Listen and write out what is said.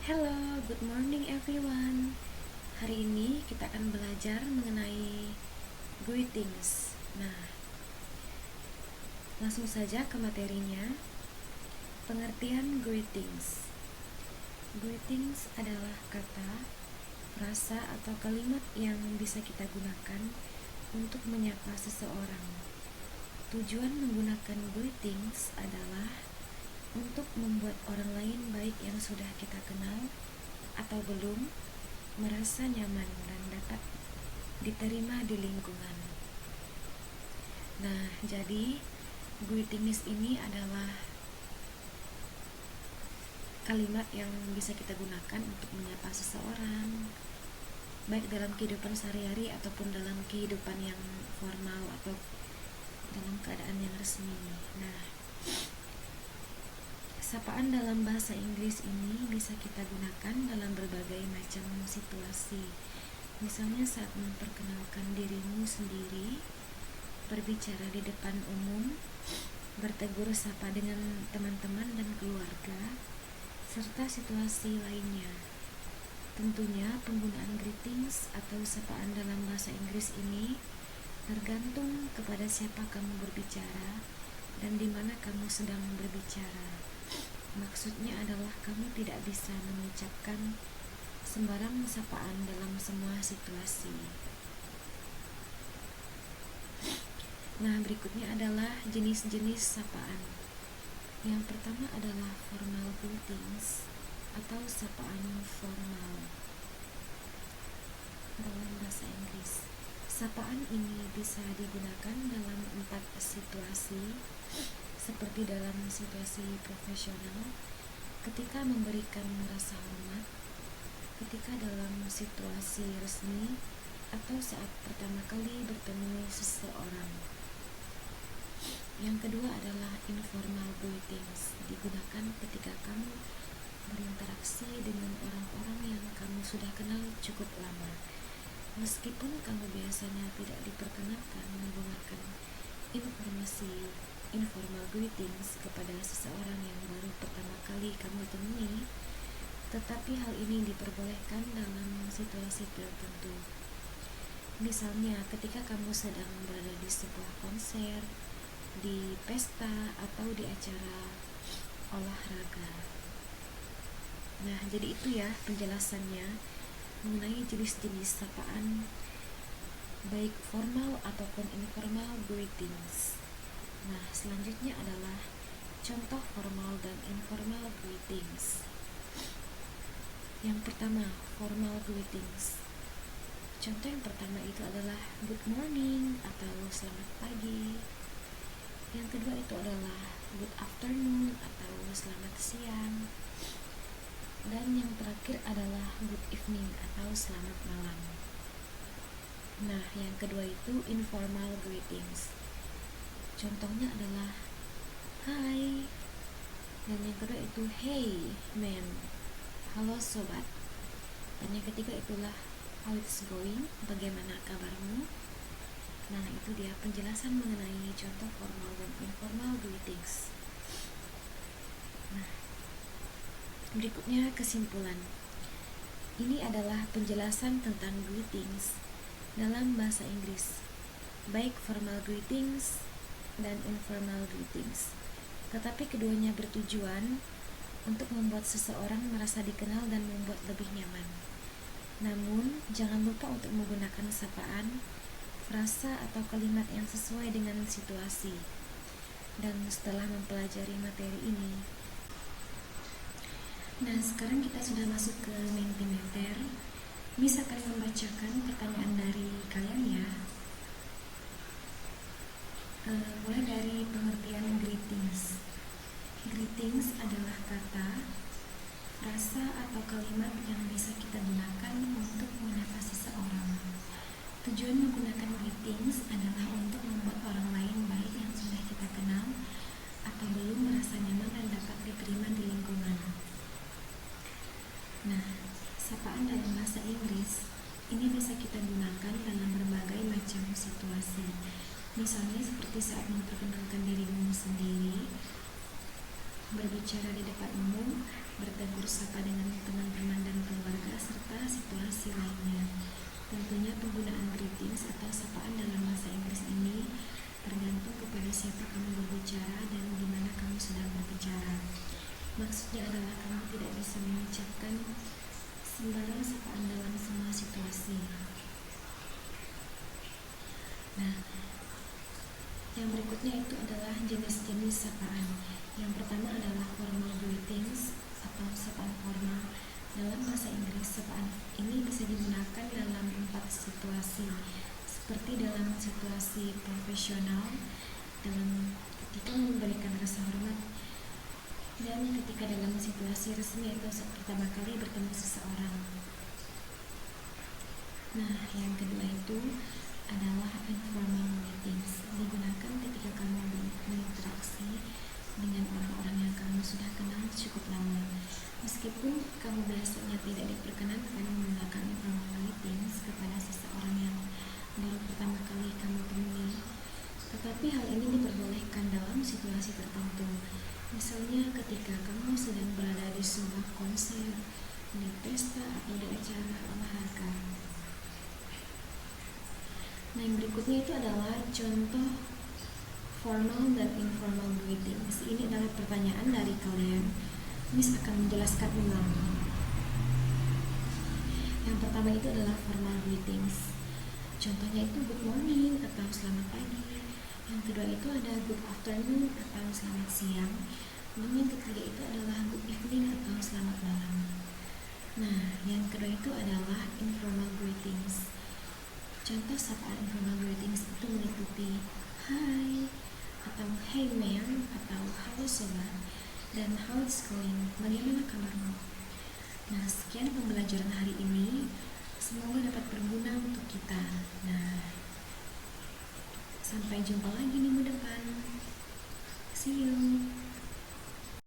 Hello, good morning everyone. Hari ini kita akan belajar mengenai greetings. Nah, langsung saja ke materinya. Pengertian greetings. Greetings adalah kata, frasa atau kalimat yang bisa kita gunakan untuk menyapa seseorang. Tujuan menggunakan greetings adalah untuk membuat orang lain baik yang sudah kita kenal atau belum merasa nyaman dan dapat diterima di lingkungan. Nah, jadi greetings ini adalah kalimat yang bisa kita gunakan untuk menyapa seseorang, baik dalam kehidupan sehari-hari ataupun dalam kehidupan yang formal atau dalam keadaan yang resmi. Nah, sapaan dalam bahasa Inggris ini bisa kita gunakan dalam berbagai macam situasi. Misalnya saat memperkenalkan dirimu sendiri, berbicara di depan umum, bertegur sapa dengan teman-teman dan keluarga, serta situasi lainnya. Tentunya penggunaan greetings atau sapaan dalam bahasa Inggris ini tergantung kepada siapa kamu berbicara dan di mana kamu sedang berbicara. Maksudnya adalah kamu tidak bisa mengucapkan sembarang sapaan dalam semua situasi. Nah, berikutnya adalah jenis-jenis sapaan. Yang pertama adalah formal greetings atau sapaan formal dalam bahasa Inggris. Sapaan ini bisa digunakan dalam 4 situasi, seperti dalam situasi profesional, ketika memberikan rasa hormat, ketika dalam situasi resmi, atau saat pertama kali bertemu seseorang. Yang kedua adalah informal greetings, digunakan ketika kamu berinteraksi dengan orang-orang yang kamu sudah kenal cukup lama. Meskipun kamu biasanya tidak diperkenankan menggunakan informasi informal greetings kepada seseorang yang baru pertama kali kamu temui, tetapi hal ini diperbolehkan dalam situasi tertentu. Misalnya ketika kamu sedang berada di sebuah konser, di pesta, atau di acara olahraga. Nah, jadi itu ya penjelasannya mengenai jenis-jenis sapaan baik formal ataupun informal greetings. Nah, selanjutnya adalah contoh formal dan informal greetings. Yang pertama, formal greetings. Contoh yang pertama itu adalah good morning atau selamat pagi. Yang kedua itu adalah good afternoon atau selamat siang. Dan yang terakhir adalah good evening atau selamat malam. Nah, yang kedua itu informal greetings. Contohnya adalah hi, dan yang kedua itu hey man, halo sobat, dan yang ketiga itulah how it's going, bagaimana kabarmu. Nah, itu dia penjelasan mengenai contoh formal dan informal greetings. Nah, berikutnya kesimpulan. Ini adalah penjelasan tentang greetings dalam bahasa Inggris, baik formal greetings dan informal greetings. Tetapi keduanya bertujuan untuk membuat seseorang merasa dikenal dan membuat lebih nyaman. Namun, jangan lupa untuk menggunakan sapaan, frasa atau kalimat yang sesuai dengan situasi. Dan setelah mempelajari materi ini, nah sekarang kita sudah masuk ke Mentimeter. Miss akan membacakan pertanyaan dari kalian ya. Mulai dari pengertian greetings. Greetings adalah kata, frasa atau kalimat yang bisa kita gunakan untuk menyapa seseorang. Tujuan menggunakan greetings adalah untuk membuat orang lain baik yang sudah kita kenal atau belum merasa nyaman dan dapat diterima di lingkungan. Nah, sapaan dalam bahasa Inggris ini bisa kita gunakan dalam berbagai macam situasi. Misalnya seperti saat memperkenalkan dirimu sendiri, berbicara di depan umum, bertegur sapa dengan teman Maksudnya adalah kamu tidak bisa mengucapkan sembarang sapaan dalam semua situasi. Nah, yang berikutnya itu adalah jenis-jenis sapaan. Yang pertama adalah formal greetings atau sapaan formal. Dalam bahasa Inggris, sapaan ini bisa digunakan dalam 4 situasi, seperti dalam situasi profesional, dalam ketika memberikan rasa hormat, dan ketika dalam situasi resmi atau pertama kali bertemu seseorang. Nah, yang kedua itu adalah informal meetings, digunakan ketika kamu berinteraksi dengan orang-orang yang kamu sudah kenal cukup lama. Meskipun kamu biasanya tidak diperkenankan menggunakan informal meetings kepada seseorang yang baru pertama kali kamu temui, tetapi hal ini diperbolehkan dalam situasi tertentu. Misalnya ketika kamu sedang berada di sebuah konser, di pesta, atau di acara olahraga. Nah, yang berikutnya itu adalah contoh formal dan informal greetings. Ini adalah pertanyaan dari kalian. Miss akan menjelaskan ulang. Yang pertama itu adalah formal greetings. Contohnya itu good morning atau selamat pagi. Yang kedua itu ada good afternoon atau selamat siang. Dan yang ketiga itu adalah good evening atau selamat malam. Nah, yang kedua itu adalah informal greetings. Contoh sapaan informal greetings itu meliputi hi atau hey ma'am atau halo sobat dan how's going, bagaimana kabarmu. Nah, sekian pembelajaran hari ini, semoga dapat berguna untuk kita. Nah, sampai jumpa lagi minggu depan.